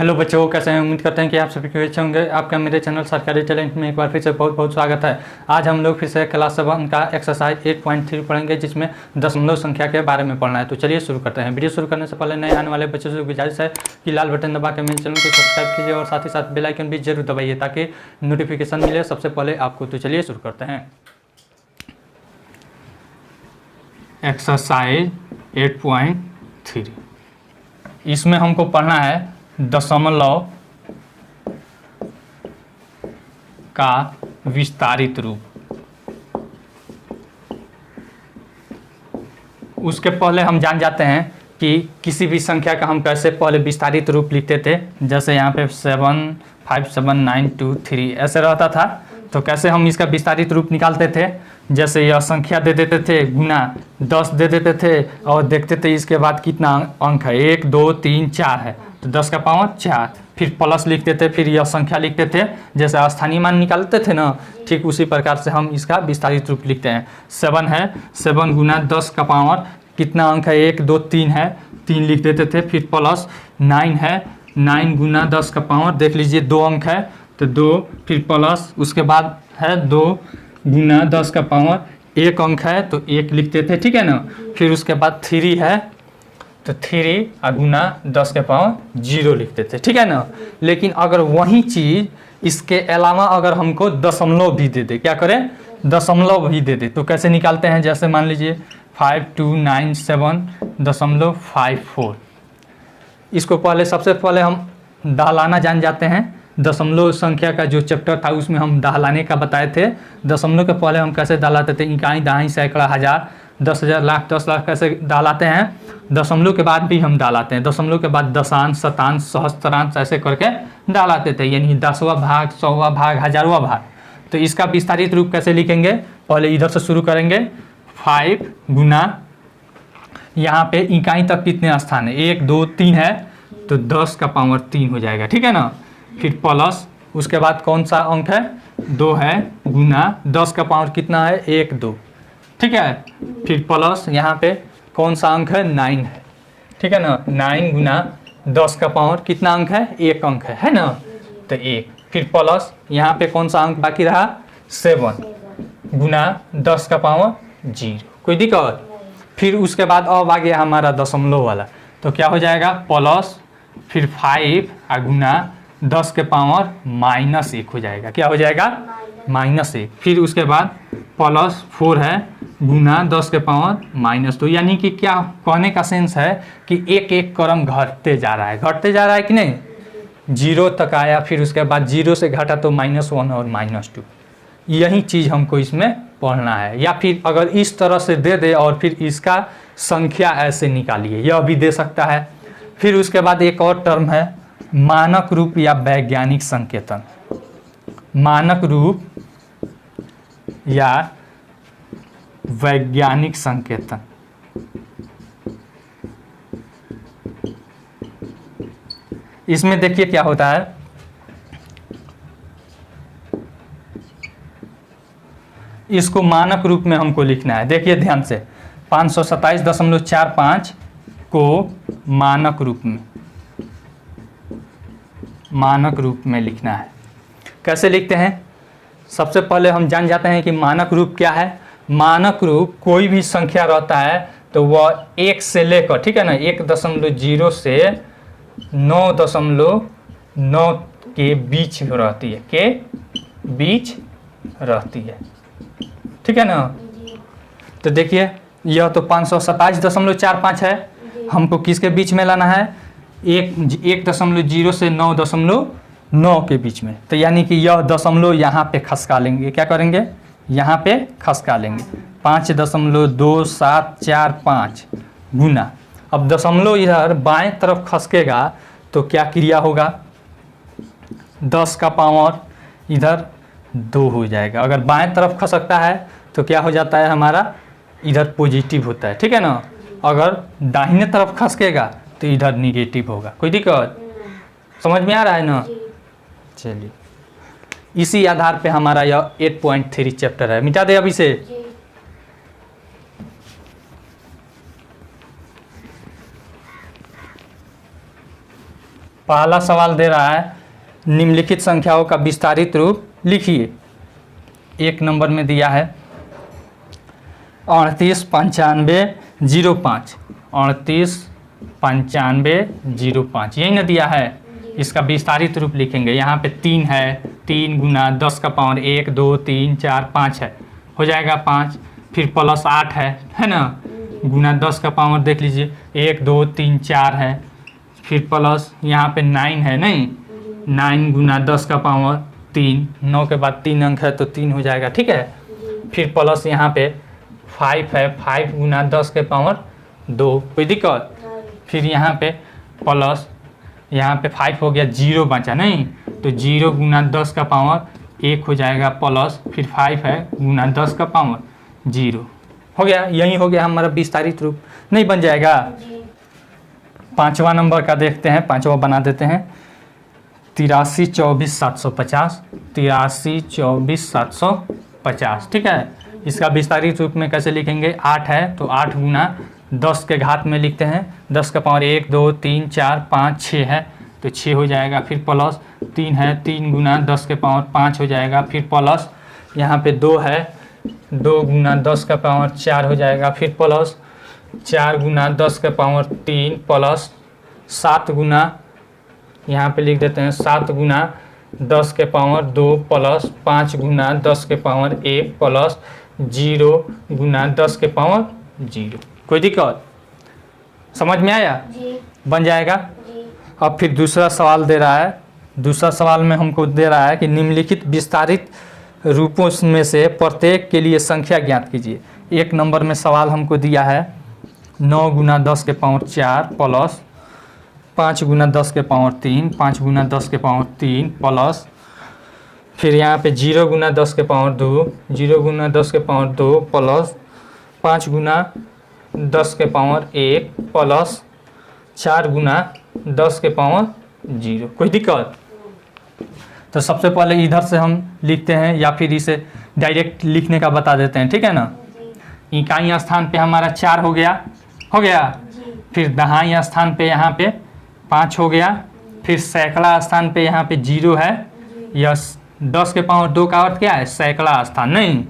Hello बच्चों, कैसे हैं? उम्मीद करते हैं कि आप सभी के अच्छे होंगे। आपका मेरे चैनल सरकारी टैलेंट में एक बार फिर से बहुत बहुत स्वागत है। आज हम लोग फिर से क्लास 7 का एक्सरसाइज 8.3 पढ़ेंगे, जिसमें दशमलव संख्या के बारे में पढ़ना है। तो चलिए शुरू करते हैं। वीडियो शुरू करने से पहले नए आने वाले बच्चों से गुजारिश है कि लाल बटन दबा के मेरे चैनल को सब्सक्राइब कीजिए और साथ ही साथ बेल आइकन भी जरूर दबाइए ताकि नोटिफिकेशन मिले सबसे पहले आपको। तो चलिए शुरू करते हैं। एक्सरसाइज 8.3, इसमें हमको पढ़ना है दशमलव का विस्तारित रूप। उसके पहले हम जान जाते हैं कि किसी भी संख्या का हम कैसे पहले विस्तारित रूप लिखते थे। जैसे यहाँ पे 7 5 7 9 2 3 ऐसे रहता था, तो कैसे हम इसका विस्तारित रूप निकालते थे। जैसे यह संख्या दे देते थे गुना 10 दे देते थे और देखते थे इसके बाद कितना अंक है, 1 2 3 4 है, तो 10 का पावर 4, फिर प्लस लिखते थे, फिर यह संख्या लिखते थे। जैसे स्थानीय मान निकालते थे ना, ठीक उसी प्रकार से हम इसका विस्तारित रूप लिखते हैं। 7 है, 7 गुना 10 का पावर कितना अंक है, 1 2 3 है, 3 लिख देते थे। फिर प्लस 9 है, 9 गुना 10 का पावर देख लीजिए 2 अंक है तो 2, फिर प्लस उसके बाद है 2 गुना 10 का पावर 1 अंक है तो 1 लिखते थे, ठीक है ना। फिर उसके बाद 3 है तो 3 गुना 10 के पावर 0 लिखते थे, ठीक है ना। लेकिन अगर वही चीज़ इसके अलावा अगर हमको दशमलव भी दे दे, क्या करें, दशमलव भी दे दे, तो कैसे निकालते हैं। जैसे मान लीजिए 5297.54, इसको पहले सबसे पहले हम दहलाना जान जाते हैं। दशमलव संख्या का जो चैप्टर था उसमें हम दहलाने का बताए थे। दशमलव के पहले हम कैसे दहलाते थे, इकाई दहाई सैकड़ा हज़ार 10,000 लाख 10 लाख कैसे दहलाते हैं। दशमलव के बाद भी हम डालाते हैं, दशमलव के बाद दशांश शतांश सहस्त्रांश ऐसे करके डालाते थे, यानी 10वां भाग 100वां भाग 1000वां भाग। तो इसका विस्तारित रूप कैसे लिखेंगे, पहले इधर से शुरू करेंगे। 5 गुना यहाँ पे इकाई तक कितने स्थान है, 1 2 3 है तो 10 का पावर 3 हो जाएगा, ठीक है ना। फिर प्लस उसके बाद कौन सा अंक है, 2 है, गुना 10 का पावर कितना है, 1 2, ठीक है। फिर प्लस यहाँ पे कौन सा अंक है, 9 है, ठीक है ना। 9 गुना 10 का पावर कितना अंक है, 1 अंक है ना, तो 1। फिर प्लस यहाँ पे कौन सा अंक बाकी रहा, 7 गुना 10 का पावर 0, कोई दिक्कत। फिर उसके बाद अब आ गया हमारा दशमलव वाला, तो क्या हो जाएगा, प्लस फिर 5 गुना 10 के पावर -1 हो जाएगा, क्या हो जाएगा, -1। फिर उसके बाद प्लस 4 है गुना 10 के पावर -2, यानी कि क्या कहने का सेंस है कि एक एक क्रम घटते जा रहा है, घटते जा रहा है कि नहीं, 0 तक आया, फिर उसके बाद 0 से घटा तो -1 और -2। यही चीज़ हमको इसमें पढ़ना है। या फिर अगर इस तरह से दे दे और फिर इसका संख्या ऐसे निकालिए, यह भी दे सकता है। फिर उसके बाद एक और टर्म है मानक रूप या वैज्ञानिक संकेतन। मानक रूप या वैज्ञानिक संकेतन, इसमें देखिए क्या होता है। इसको मानक रूप में हमको लिखना है, देखिए ध्यान से। 527.45 को मानक रूप में लिखना है। कैसे लिखते हैं, सबसे पहले हम जान जाते हैं कि मानक रूप क्या है। मानक रूप कोई भी संख्या रहता है तो वह 1 से लेकर, ठीक है ना, 1.0 से 9.9 के बीच रहती है, ठीक है ना। तो देखिए यह तो 527.45 है, हमको किसके बीच में लाना है, 1.0 से 9.9 के बीच में। तो यानी कि यह दशमलव यहाँ पे खसका लेंगे, क्या करेंगे, यहाँ पे खसका लेंगे। 5.2745 गुना, अब दशमलव इधर बाएं तरफ खसकेगा तो क्या क्रिया होगा, 10 का पावर इधर 2 हो जाएगा। अगर बाएं तरफ खसकता है तो क्या हो जाता है, हमारा इधर पॉजिटिव होता है, ठीक है ना। अगर दाहिने तरफ खसकेगा तो इधर निगेटिव होगा, कोई दिक्कत, समझ में आ रहा है ना। चलिए, इसी आधार पे हमारा यह 8.3 चैप्टर है। मिटा दे अभी से। पहला सवाल दे रहा है निम्नलिखित संख्याओं का विस्तारित रूप लिखिए। 1 नंबर में दिया है 38 95 05, 38 95 05, यही ना दिया है। इसका विस्तारित रूप लिखेंगे। यहाँ पे 3 है, 3 गुना 10 का पावर 1 2 3 4 5 है, हो जाएगा 5। फिर प्लस 8 है ना, गुना 10 का पावर देख लीजिए 1 2 3 4 है। फिर प्लस यहाँ पे 9 है, नहीं 9 गुना 10 का पावर 3, 9 के बाद 3 अंक है तो 3 हो जाएगा, ठीक है। फिर प्लस यहाँ पे 5 है, 5 गुना 10 के पावर 2, कोई दिक्कत। फिर यहाँ पे प्लस, यहाँ पे 5 हो गया, 0 बचा नहीं, तो 0 गुना 10 का पावर 1 हो जाएगा प्लस, फिर 5 है गुना 10 का पावर 0, हो गया। यही हो गया हमारा विस्तारित रूप, नहीं बन जाएगा। 5वां नंबर का देखते हैं, 5वां बना देते हैं। 83 24 750, 83 24 750, ठीक है। इसका विस्तारित रूप में कैसे लिखेंगे, 8 है तो 8 गुना 10 के घात में लिखते हैं, 10 का पावर 1 2 3 4 5 6 है तो 6 हो जाएगा। फिर प्लस 3 है, 3 गुना 10 के पावर 5 हो जाएगा। फिर प्लस यहाँ पे 2 है, 2 गुना 10 का पावर 4 हो जाएगा। फिर प्लस 4 गुना 10 के पावर 3 प्लस 7 गुना, यहाँ पे लिख देते हैं 7 गुना 10 के पावर 2 प्लस 5 गुना 10 के पावर 1 प्लस 0 गुना 10 के पावर 0, कोई दिक्कत, समझ में आया जी? बन जाएगा जी। अब फिर दूसरा सवाल दे रहा है। दूसरा सवाल में हमको दे रहा है कि निम्नलिखित विस्तारित रूपों में से प्रत्येक के लिए संख्या ज्ञात कीजिए। 1 नंबर में सवाल हमको दिया है 9 गुना 10 के पावर 4 प्लस 5 गुना 10 के पावर 3, 5 गुना 10 के पावर 3 प्लस, फिर यहाँ पे 0 गुना 10 के पावर 2, 0 गुना 10 के पावर 2 प्लस 5 गुना 10 के पावर 1 प्लस 4 गुना 10 के पावर 0, कोई दिक्कत। तो सबसे पहले इधर से हम लिखते हैं या फिर इसे डायरेक्ट लिखने का बता देते हैं, ठीक है ना। इकाई स्थान पे हमारा 4 हो गया, हो गया। फिर दहाई स्थान पे यहाँ पे 5 हो गया। फिर सैकड़ा स्थान पे यहाँ पे 0 है, या 10 के पावर 2 का अर्थ क्या है, सैकड़ा स्थान, नहीं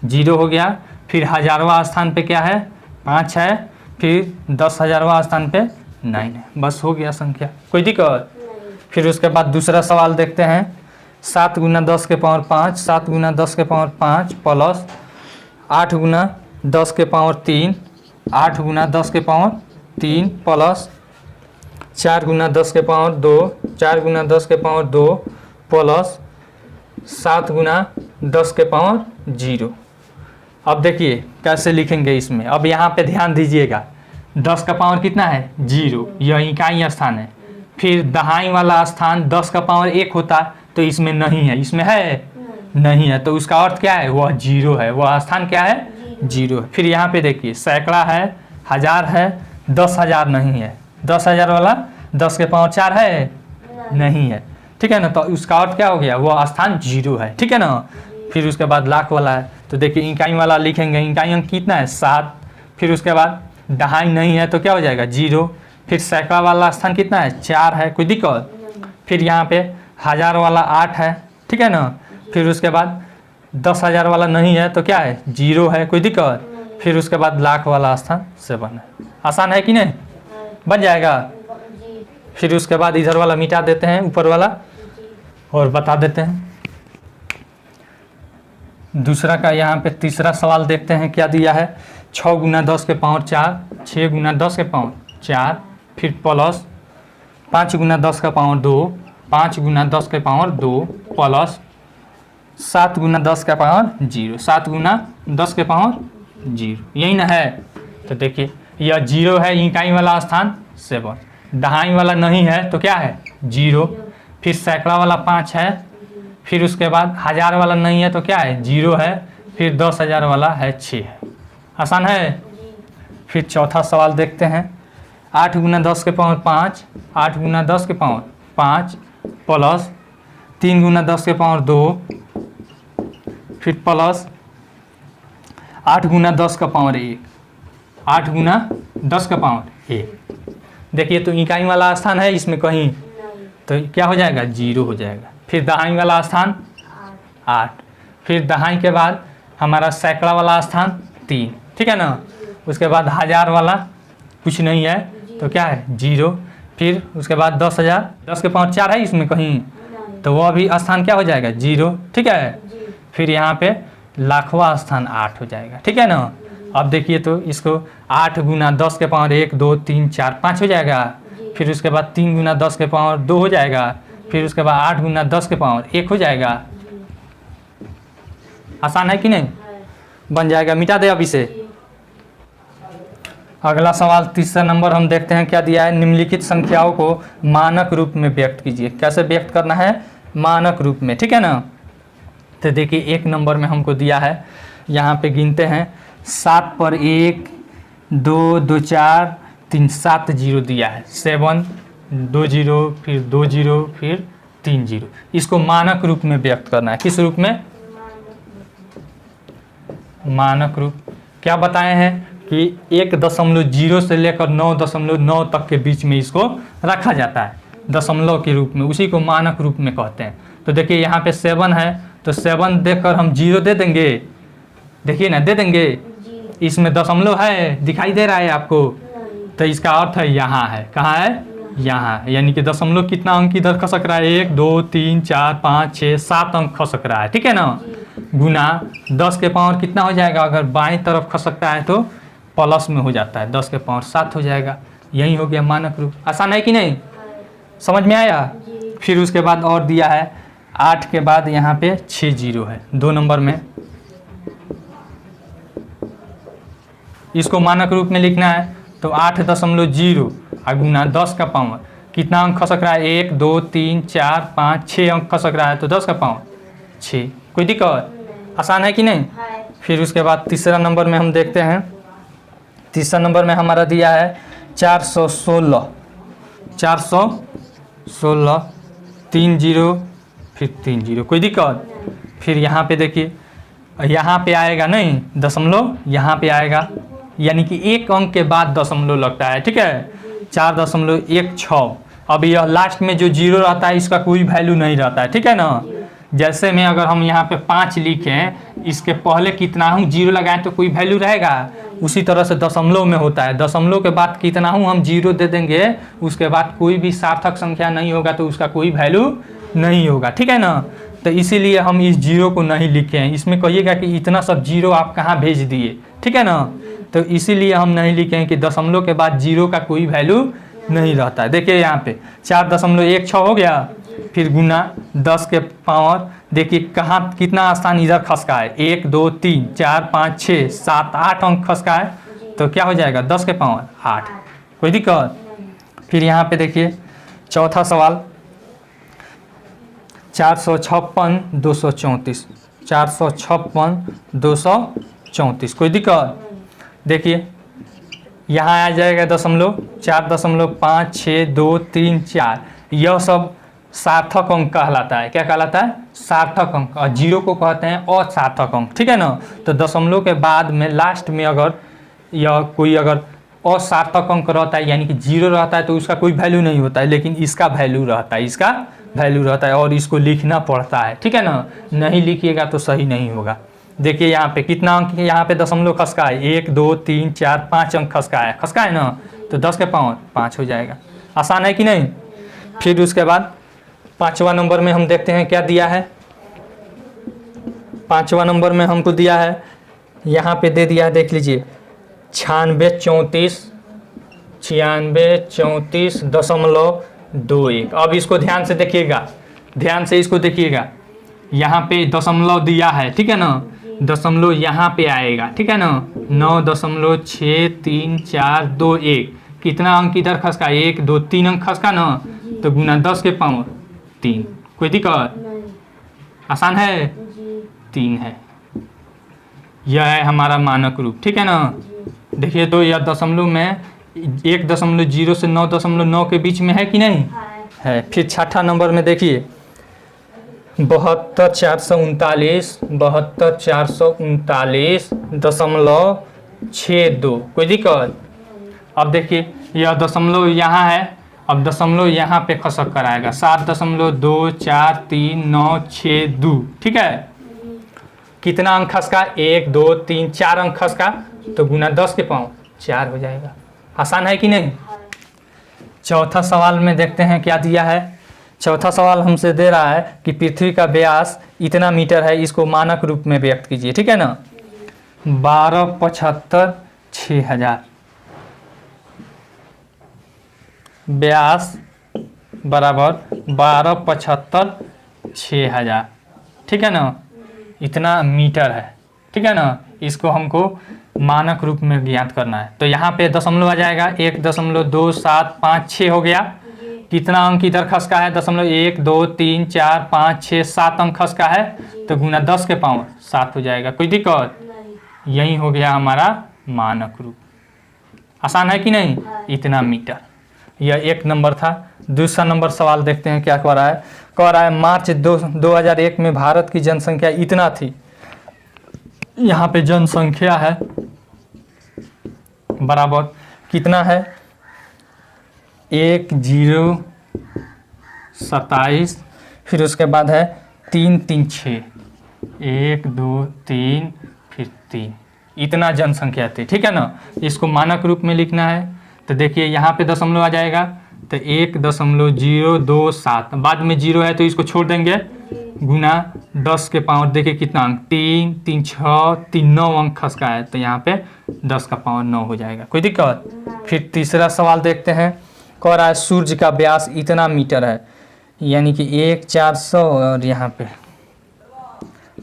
0 हो गया। फिर हजारवा स्थान पे क्या है, 5 है। फिर 10,000वां स्थान पे 9 है, बस हो गया संख्या, कोई दिक्कत। फिर उसके बाद दूसरा सवाल देखते हैं। 7 गुना 10 के पावर 5, 7 गुना 10 के पावर 5 प्लस 8 गुना 10 के पावर 3, 8 गुना 10 के पावर 3 प्लस 4 गुना 10 के पावर 2, 4 गुना 10 के पावर 2 प्लस 7 गुना 10 के पावर 0। अब देखिए कैसे लिखेंगे इसमें। अब यहाँ पे ध्यान दीजिएगा, 10 का पावर कितना है, 0, यह इकाई स्थान है। फिर दहाई वाला स्थान 10 का पावर 1 होता तो इसमें नहीं है, इसमें है नहीं है, तो उसका अर्थ क्या है, वह 0 है, वह स्थान क्या है, 0 है। फिर यहाँ पे देखिए सैकड़ा है, हजार है, 10,000 नहीं है, 10,000 वाला 10 के पावर 4 है, नहीं है, ठीक है ना। तो उसका अर्थ क्या हो गया, वह स्थान 0 है, ठीक है ना। फिर उसके बाद लाख वाला है, तो देखिए इकाई वाला लिखेंगे, इकाई अंक कितना है 7। फिर उसके बाद दहाई नहीं है तो क्या हो जाएगा 0। फिर सैकड़ा वाला स्थान कितना है, 4 है, कोई दिक्कत। फिर यहाँ पे हजार वाला 8 है, ठीक है ना। फिर उसके बाद 10,000 वाला नहीं है तो क्या है, 0 है, कोई दिक्कत। फिर उसके बाद लाख वाला स्थान 7 है। आसान है कि नहीं, बन जाएगा। फिर उसके बाद इधर वाला मिटा देते हैं, ऊपर वाला, और बता देते हैं। दूसरा का यहाँ पे तीसरा सवाल देखते हैं क्या दिया है। 6 गुना 10 के पावर 4, 6 गुना 10 के पावर 4, फिर प्लस 5 गुना 10 का पावर 2, 5 गुना 10 के पावर 2 प्लस 7 गुना 10 का पावर 0, 7 गुना 10 के पावर 0, यही ना है। तो देखिए यह 0 है, इकाई वाला स्थान 7, दहाई वाला नहीं है तो क्या है 0। फिर सैकड़ा वाला 5 है। फिर उसके बाद हजार वाला नहीं है तो क्या है 0 है। फिर 10,000 वाला है 6 है। आसान है। फिर चौथा सवाल देखते हैं। 8 गुना 10 के पावर 5, 8 गुना 10 के पावर 5 प्लस 3 गुना 10 के पावर 2, फिर प्लस 8 गुना 10 का पावर 1, 8 गुना 10 का पावर 1। देखिए तो इकाई वाला स्थान है इसमें कहीं तो क्या हो जाएगा 0 हो जाएगा। फिर दहाई वाला स्थान 8, फिर दहाई के बाद हमारा सैकड़ा वाला स्थान 3, ठीक है ना। उसके बाद 1000 वाला कुछ नहीं है तो क्या है 0, फिर उसके बाद 10,000, 10 के पावर 4 है इसमें कहीं, तो वह भी स्थान क्या हो जाएगा 0, ठीक है। फिर यहाँ पे लाखवां स्थान 8 हो जाएगा, ठीक है ना। अब देखिए तो इसको 8 गुना 10 के पावर 1 2 3 4 5 हो जाएगा। फिर उसके बाद 3 गुना 10 के पावर 2 हो जाएगा। फिर उसके बाद 8 गुना 10 के पावर 1 हो जाएगा। आसान है कि नहीं, बन जाएगा। मिटा दे अब इसे। अगला सवाल तीसरा नंबर हम देखते हैं क्या दिया है। निम्नलिखित संख्याओं को मानक रूप में व्यक्त कीजिए। कैसे व्यक्त करना है, मानक रूप में, ठीक है ना। तो देखिए 1 नंबर में हमको दिया है, यहाँ पे गिनते हैं 7 पर 1 2 2 4 3 7 0 दिया है। 7 2 0 फिर 2 0 फिर 3 0। इसको मानक रूप में व्यक्त करना है। किस रूप में, मानक रूप। क्या बताए हैं कि 1.0 से लेकर 9.9 तक के बीच में इसको रखा जाता है, दशमलव के रूप में, उसी को मानक रूप में कहते हैं। तो देखिए यहाँ पे 7 है तो 7 देकर हम 0 दे देंगे, देखिए ना, दे देंगे। इसमें दशमलव है, दिखाई दे रहा है आपको, तो इसका अर्थ है यहाँ है। कहाँ है, यहाँ, यानी कि दशमलव कितना अंक इधर खसक रहा है, 1 2 3 4 5 6 7 अंक खसक रहा है, ठीक है ना। गुना 10 के पावर कितना हो जाएगा, अगर बाएं तरफ खसकता है तो प्लस में हो जाता है, 10 के पावर 7 हो जाएगा। यही हो गया मानक रूप। आसान है कि नहीं, समझ में आया। फिर उसके बाद और दिया है 8 के बाद यहाँ पे 6 0 है 2 नंबर में। इसको मानक रूप में लिखना है तो 8.0 गुना 10 का पावर कितना अंक खसक रहा है, 1 2 3 4 5 6 अंक खसक रहा है, तो 10 का पावर 6। कोई दिक्कत, आसान है कि नहीं। फिर उसके बाद तीसरा नंबर में हम देखते हैं। तीसरा नंबर में हमारा दिया है 416 3 0 फिर 3 0। कोई दिक्कत। फिर यहाँ पे देखिए, यहाँ पे आएगा नहीं दशमलव, यहाँ पे आएगा, यानी कि 1 अंक के बाद दशमलव लगता है, ठीक है। 4.16। अब यह लास्ट में जो 0 रहता है इसका कोई वैल्यू नहीं रहता है, ठीक है ना। जैसे में अगर हम यहाँ पे 5 लिखें, इसके पहले कितना हूँ 0 लगाएं तो कोई वैल्यू रहेगा, उसी तरह से दशमलव में होता है। दशमलव के बाद कितना हूँ हम 0 दे देंगे, उसके बाद कोई भी सार्थक संख्या नहीं होगा तो उसका कोई वैल्यू नहीं होगा, ठीक है ना। तो इसीलिए हम इस 0 को नहीं लिखे हैं। इसमें कहिएगा कि इतना सब 0 आप कहाँ भेज दिए, ठीक है ना। तो इसीलिए हम नहीं लिखे हैं कि दशमलव के बाद 0 का कोई वैल्यू नहीं रहता है। देखिए यहाँ पे 4.16 हो गया। फिर गुना 10 के पावर, देखिए कहाँ कितना स्थान इधर खसका है, 1 2 3 4 5 6 7 8 अंक खसका है, तो क्या हो जाएगा 10 के पावर 8। कोई दिक्कत। फिर यहाँ पे देखिए चौथा सवाल 456 234 456 234। कोई दिक्कत। देखिए यहाँ आ जाएगा दशमलव, 4.5 6 2 3 4। यह सब सार्थक अंक कहलाता है। क्या कहलाता है, सार्थक अंक। और 0 को कहते हैं असार्थक अंक, ठीक है ना। तो दशमलव के बाद में लास्ट में अगर यह कोई अगर असार्थक अंक रहता है, यानी कि 0 रहता है, तो उसका कोई वैल्यू नहीं होता है, लेकिन इसका वैल्यू रहता है, इसका वैल्यू रहता है और इसको लिखना पड़ता है, ठीक है ना। नहीं लिखिएगा तो सही नहीं होगा। देखिए यहाँ पे कितना अंक, यहाँ पे दशमलव खसका है, 1 2 3 4 5 अंक खसका है ना, तो 10 के पावर 5 हो जाएगा। आसान है कि नहीं। फिर उसके बाद 5वां नंबर में हम देखते हैं क्या दिया है। 5वां नंबर में हमको दिया है, यहाँ पे दे दिया है, देख लीजिए 9634.21। अब इसको ध्यान से देखिएगा, ध्यान से इसको देखिएगा। यहाँ पे दशमलव दिया है, ठीक है ना, दशमलव यहाँ पे आएगा, ठीक है ना। 9.6341। कितना अंक इधर खसका, 1 2 3 अंक खसका ना, तो गुना 10 के पावर 3। कोई दिक्कत, आसान है, 3 है। यह है हमारा मानक रूप, ठीक है ना। देखिए तो यह दशमलव में 1.0 से 9.9 के बीच में है कि नहीं है। फिर छठा नंबर में देखिए 72,439.62। कोई दिक्कत। अब देखिए यह दशमलव यहाँ है अब दशमलव यहाँ पे खसक कर आएगा 7.24396 ठीक है। कितना अंक खसका 1 2 3 4 अंक खसका तो गुना 10 के पाँव 4 हो जाएगा। आसान है कि नहीं। चौथा सवाल में देखते हैं क्या दिया है। चौथा सवाल हमसे दे रहा है कि पृथ्वी का व्यास इतना मीटर है, इसको मानक रूप में व्यक्त कीजिए। ठीक है ना। 1275 6000 व्यास बराबर 1275 6000 ठीक है ना। इतना मीटर है ठीक है ना। इसको हमको मानक रूप में ज्ञात करना है। तो यहाँ पे दशमलव आ जाएगा 1.2756 हो गया। कितना अंक इधर खसका है 1 2 3 4 5 6 7 अंक खसका है तो गुना 10 के पावर 7 हो जाएगा। कोई दिक्कत। यही हो गया हमारा मानक रूप। आसान है कि नहीं। इतना मीटर। यह एक नंबर था। दूसरा नंबर सवाल देखते हैं क्या कह रहा है। कह रहा है मार्च 2001 में भारत की जनसंख्या इतना थी। यहाँ पे जनसंख्या है बराबर कितना है 1027 फिर उसके बाद है 3 3 6 1 2 3 फिर 3 इतना जनसंख्या थी। ठीक है ना। इसको मानक रूप में लिखना है तो देखिए यहाँ पे दशमलव आ जाएगा तो 1.027 बाद में 0 है तो इसको छोड़ देंगे गुना 10 के पावर देखिए कितना अंक 3 3 6 3 9 अंक खसका है तो यहाँ पे 10 का पावर 9 हो जाएगा। कोई दिक्कत। फिर तीसरा सवाल देखते हैं। कह रहा है सूर्य का व्यास इतना मीटर है यानी कि 1/400 और यहाँ पे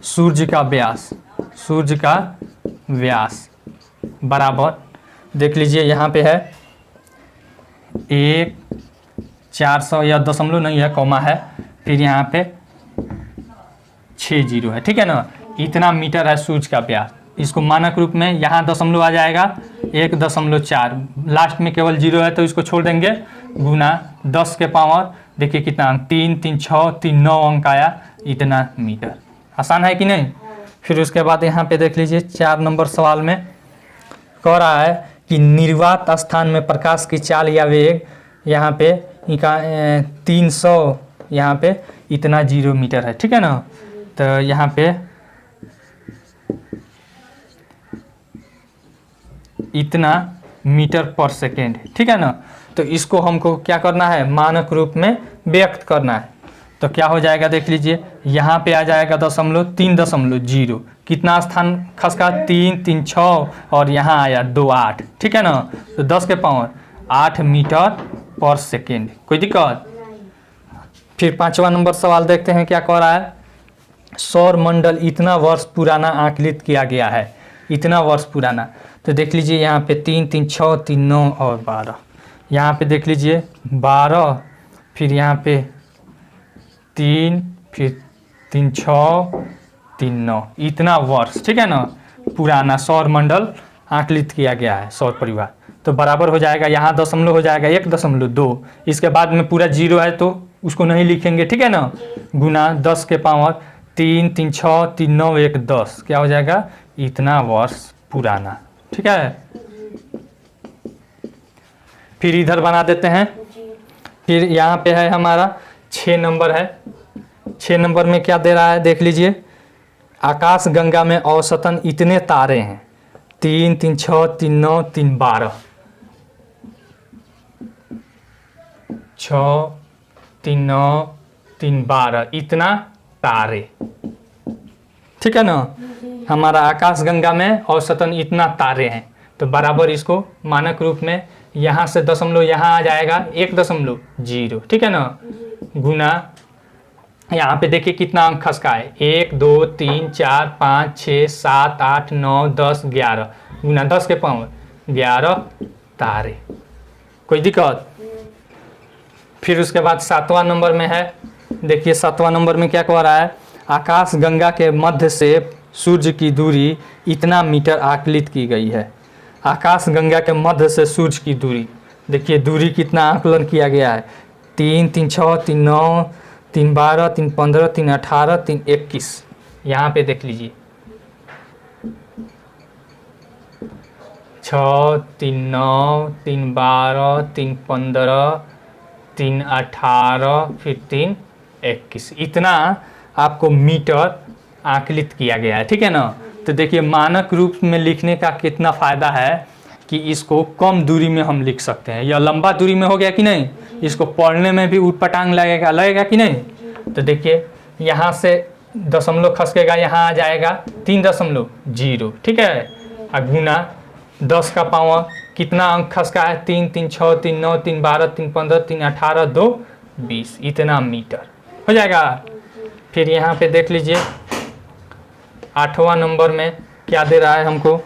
सूर्य का व्यास बराबर देख लीजिए यहाँ पे है 1/400 या दशमलव नहीं है कॉमा है फिर यहाँ पे 6 0 है। ठीक है ना। इतना मीटर है सूर्य का व्यास। इसको मानक रूप में यहाँ दशमलव आ जाएगा 1.4 लास्ट में केवल 0 है तो इसको छोड़ देंगे गुना 10 के पावर देखिए कितना अंक 3 3 6 3 9 अंक आया इतना मीटर। आसान है कि नहीं। फिर उसके बाद यहाँ पे देख लीजिए 4 नंबर सवाल में कह रहा है कि निर्वात स्थान में प्रकाश की चाल या वेग यहाँ पे 300 यहाँ पे इतना 0 मीटर है। ठीक है ना। तो यहाँ पे इतना मीटर पर सेकेंड। ठीक है ना। तो इसको हमको क्या करना है मानक रूप में व्यक्त करना है। तो क्या हो जाएगा देख लीजिए यहाँ पे आ जाएगा 3.0 कितना स्थान खसका 3 3 6 और यहाँ आया 2 8 ठीक है ना। तो 10 के पावर 8 मीटर पर सेकेंड। कोई दिक्कत। फिर 5वां नंबर सवाल देखते हैं क्या कह रहा है। सौर मंडल इतना वर्ष पुराना आकलित किया गया है। इतना वर्ष पुराना तो देख लीजिए यहाँ पे 3 3 6 3 9 और 12 यहाँ पे देख लीजिए 12 फिर यहाँ पे 3 फिर 3 6 3 9 इतना वर्ष। ठीक है ना। पुराना सौर मंडल आकलित किया गया है सौर परिवार। तो बराबर हो जाएगा यहाँ दशमलव हो जाएगा 1.2 इसके बाद में पूरा 0 है तो उसको नहीं लिखेंगे। ठीक है ना। गुना 10 के पावर 3 3 6 3 9 1 10 क्या हो जाएगा इतना वर्ष पुराना। ठीक है। फिर इधर बना देते हैं। फिर यहाँ पे है हमारा 6 नंबर है। 6 नंबर में क्या दे रहा है देख लीजिए। आकाश गंगा में औसतन इतने तारे हैं 3 3 6 3 9 3 12 6 3 9 3 12 इतना तारे। ठीक है ना। हमारा आकाश गंगा में औसतन इतना तारे हैं तो बराबर इसको मानक रूप में यहाँ से दशमलव यहाँ आ जाएगा 1.0 ठीक है ना। गुना यहाँ पे देखिए कितना अंक खसका है 1 2 3 4 5 6 7 8 9 10 11 गुना 10 के पावर 11 तारे। कोई दिक्कत। फिर उसके बाद 7वां नंबर में है। देखिए 7वां नंबर में क्या कह रहा है। आकाश गंगा के मध्य से सूर्य की दूरी इतना मीटर आकलित की गई है। आकाश गंगा के मध्य से सूर्य की दूरी देखिए दूरी कितना आकलन किया गया है 3 3 6 3 9 3 12 3 15 3 18 3 21 यहाँ पे देख लीजिए 6 3 9 3 12 3 15 3 18 फिर 3 21, इतना आपको मीटर आकलित किया गया है। ठीक है ना। तो देखिए मानक रूप में लिखने का कितना फ़ायदा है कि इसको कम दूरी में हम लिख सकते हैं। यह लंबा दूरी में हो गया कि नहीं, इसको पढ़ने में भी ऊटपटांग लगेगा कि नहीं। तो देखिए यहाँ से दशमलव खसकेगा, यहाँ आ जाएगा 3.0, ठीक है। और गुना 10 का पावर कितना अंक खसका है, 3 3 6 3 9 3 12 3 15 3 18 2 20, इतना मीटर हो जाएगा। फिर यहाँ पे देख लीजिए 8वां नंबर में क्या दे रहा है हमको,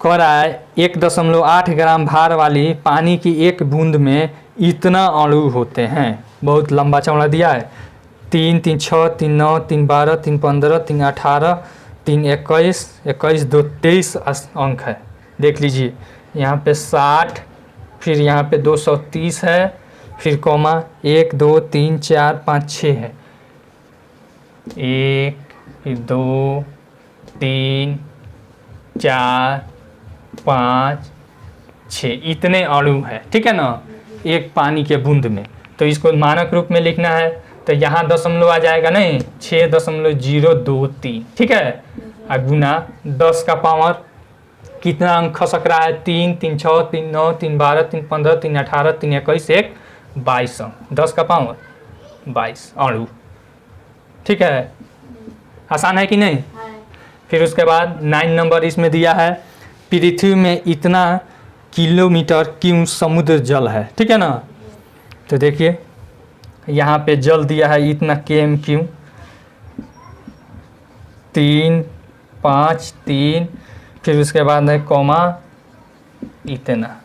कह रहा है 1.8 ग्राम भार वाली पानी की एक बूंद में इतना अणु होते हैं। बहुत लंबा चौड़ा दिया है, 3 3 6 3 9 3 12 3 15 3 18 3 21 21 2 23 अंक है। देख लीजिए यहाँ पे 60, फिर यहाँ पे 230 है, फिर कॉमा 1 2 3 4 5 6 है, 1 फिर 2 3 4 5 6, इतने अणु है। ठीक है ना, एक पानी के बूंद में। तो इसको मानक रूप में लिखना है तो यहाँ दशमलव आ जाएगा नहीं, 6.023, ठीक है। और गुना 10 का पावर कितना अंक खसक रहा है, 3 3 6 3 9 3 12 3 15 3 18 3 21 1 22 अंक, 10 का पावर 22 अणु। ठीक है, आसान है कि नहीं। फिर उसके बाद 9 नंबर इसमें दिया है, पृथ्वी में इतना किलोमीटर क्यों समुद्र जल है। ठीक है ना। तो देखिए यहाँ पे जल दिया है इतना km3, 3 5 3, फिर उसके बाद है कॉमा इतना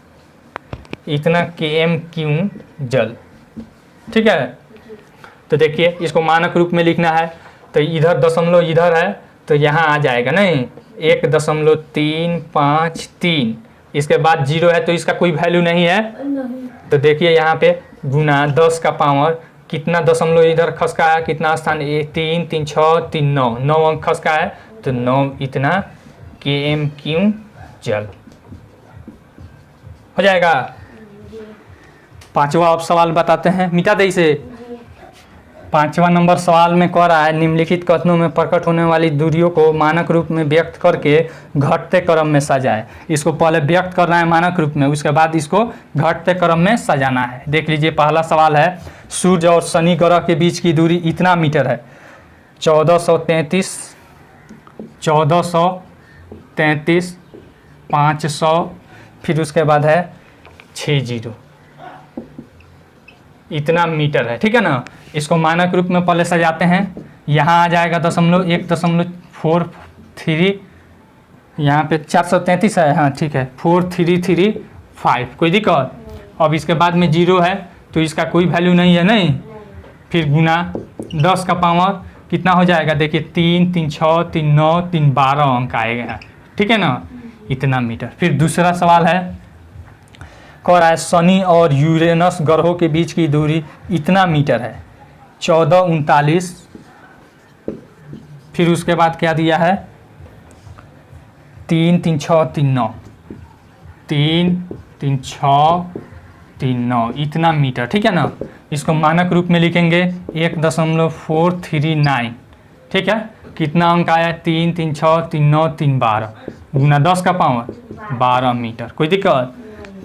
km3 जल। ठीक है। तो देखिए इसको मानक रूप में लिखना है तो इधर दशमलव इधर है तो यहाँ आ जाएगा नहीं, 1.353, इसके बाद 0 है तो इसका कोई वैल्यू नहीं है। तो देखिए यहाँ पे गुना 10 का पावर कितना दशमलव इधर खसका है, कितना स्थान 3 3 6 3 9 9 अंक खसका है तो 9 इतना km3 जल हो जाएगा। 5वां अब सवाल बताते हैं, मिटा दे इसे। 5वां नंबर सवाल में कह रहा है निम्नलिखित कथनों में प्रकट होने वाली दूरियों को मानक रूप में व्यक्त करके घटते क्रम में सजाए। इसको पहले व्यक्त करना है मानक रूप में, उसके बाद इसको घटते क्रम में सजाना है। देख लीजिए पहला सवाल है, सूर्य और शनि ग्रह के बीच की दूरी इतना मीटर है, 1433 500, फिर उसके बाद है 60, इतना मीटर है। ठीक है ना। इसको मानक रूप में पहले सजाते हैं, यहाँ आ जाएगा 1.43, यहाँ पे 433 है, हाँ ठीक है, 4335, कोई दिक्कत। अब इसके बाद में 0 है तो इसका कोई वैल्यू नहीं है नहीं। फिर गुना 10 का पावर कितना हो जाएगा, देखिए 3 3 6 3 9 3 12 अंक आएगा। ठीक है ना, इतना मीटर। फिर दूसरा सवाल है, कह रहा है शनि और यूरेनस ग्रहों के बीच की दूरी इतना मीटर है, 1439, फिर उसके बाद क्या दिया है 3 3 6 3 9 3 3 6 3 9, इतना मीटर। ठीक है ना। इसको मानक रूप में लिखेंगे 1.439। ठीक है, कितना अंक आया 3 3 6 3 9 3 12, गुना 10 का पावर 12 मीटर, कोई दिक्कत।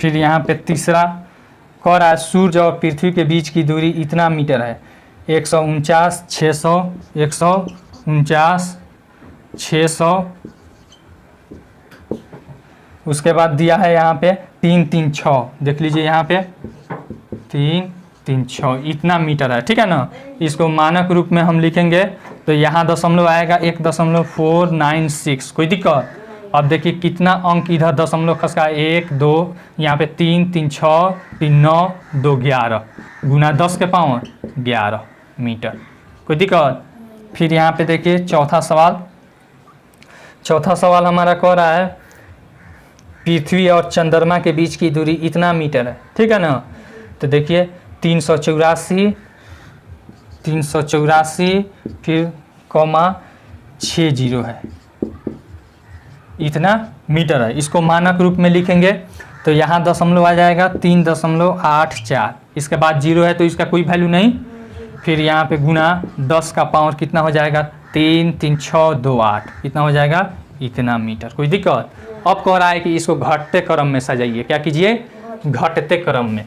फिर यहाँ पे तीसरा कह रहा है सूर्य और पृथ्वी के बीच की दूरी इतना मीटर है, 149 600 149 600, उसके बाद दिया है यहाँ पे 3 3 6, देख लीजिए यहाँ पे 3 3 6, इतना मीटर है। ठीक है ना। इसको मानक रूप में हम लिखेंगे तो यहाँ दशमलव आएगा 1.496, कोई दिक्कत। अब देखिए कितना अंक इधर दशमलव खसका, 1 2, यहाँ पे 3 3 6 3 9 2 11, गुना 10 के पावर 11 मीटर, कोई दिक्कत। फिर यहाँ पे देखिए चौथा सवाल हमारा कह रहा है पृथ्वी और चंद्रमा के बीच की दूरी इतना मीटर है। ठीक है ना। तो देखिए 384 फिर कॉमा 60 है, इतना मीटर है। इसको मानक रूप में लिखेंगे तो यहाँ दशमलव आ जाएगा 3.84। इसके बाद जीरो है तो इसका कोई वैल्यू नहीं। फिर यहाँ पे गुना 10 का पावर कितना हो जाएगा 3 3 6 2 8 कितना हो जाएगा इतना मीटर। कोई दिक्कत? अब कह रहा है कि इसको घटते क्रम में सजाइए। क्या कीजिए? घटते क्रम में।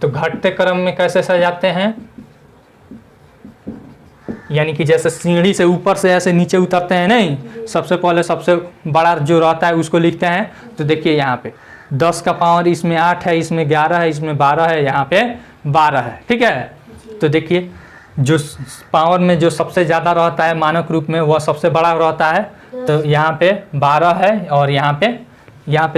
तो घटते क्रम में कैसे सजाते हैं? यानी कि जैसे सीढ़ी से ऊपर से ऐसे नीचे उतरते हैं नहीं, सबसे पहले सबसे बड़ा जो रहता है उसको लिखते हैं। तो देखिए यहाँ पे 10 का पावर इसमें 8 है, इसमें 11 है, इसमें 12 है, यहाँ पे 12 है। ठीक है, तो देखिए जो पावर में जो सबसे ज़्यादा रहता है मानक रूप में वह सबसे बड़ा रहता है। तो यहाँ पे 12 है और यहाँ पे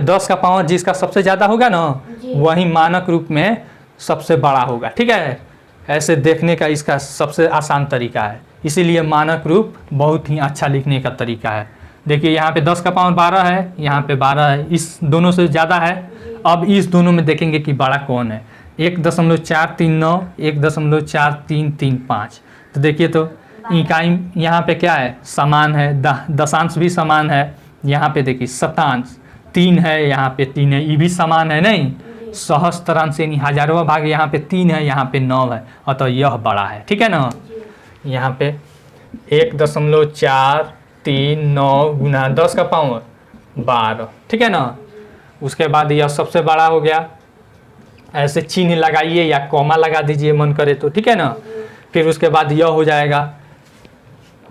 10 का पावर जिसका सबसे ज़्यादा होगा ना वही मानक रूप में सबसे बड़ा होगा। ठीक है, ऐसे देखने का इसका सबसे आसान तरीका है, इसीलिए मानक रूप बहुत ही अच्छा लिखने का तरीका है। देखिए यहाँ पे 10 का पावर 12 है, यहाँ पे 12 है, इस दोनों से ज़्यादा है। अब इस दोनों में देखेंगे कि बड़ा कौन है। 1.439 1.4335। तो देखिए तो इकाई यहाँ पे क्या है समान है, दशांश भी समान है। यहाँ पे देखिए शतांश 3 है, यहाँ पे 3 है, ये भी समान है नहीं। सहस्त्रांश यानी हजारवा भाग यहाँ पे 3 है, यहाँ पे 9 है, अतः यह बड़ा है। ठीक है ना, यहाँ पे 1.439 गुना 10 का पावर 12। ठीक है ना, उसके बाद यह सबसे बड़ा हो गया। ऐसे चिन्ह लगाइए या कॉमा लगा दीजिए मन करे तो। ठीक है ना, फिर उसके बाद यह हो जाएगा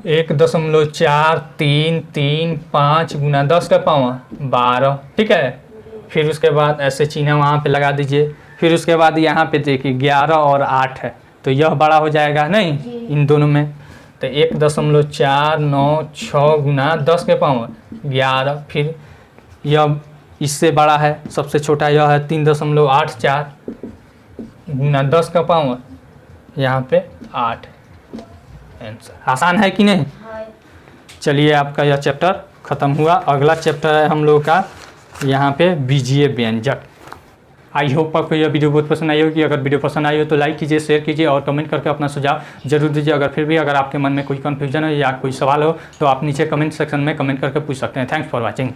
1.4335 गुना 10 का पावर 12। ठीक है, फिर उसके बाद ऐसे चिन्ह वहाँ पे लगा दीजिए। फिर उसके बाद यहाँ पे देखिए 11 और 8 है, तो यह बड़ा हो जाएगा नहीं इन दोनों में। तो 1.496 गुना 10 के पावर 11। फिर यह इससे बड़ा है, सबसे छोटा यह है 3.84 गुना 10 का पावर यहाँ पे 8। आंसर आसान है कि नहीं? चलिए आपका यह चैप्टर ख़त्म हुआ। अगला चैप्टर है हम लोगों का यहाँ पे बीजीय व्यंजक। आई होप आपको यह वीडियो बहुत पसंद आई होगी। अगर वीडियो पसंद आई हो तो लाइक कीजिए, शेयर कीजिए और कमेंट करके अपना सुझाव जरूर दीजिए। अगर आपके मन में कोई कन्फ्यूजन हो या कोई सवाल हो तो आप नीचे कमेंट सेक्शन में कमेंट करके पूछ सकते हैं। Thanks for watching.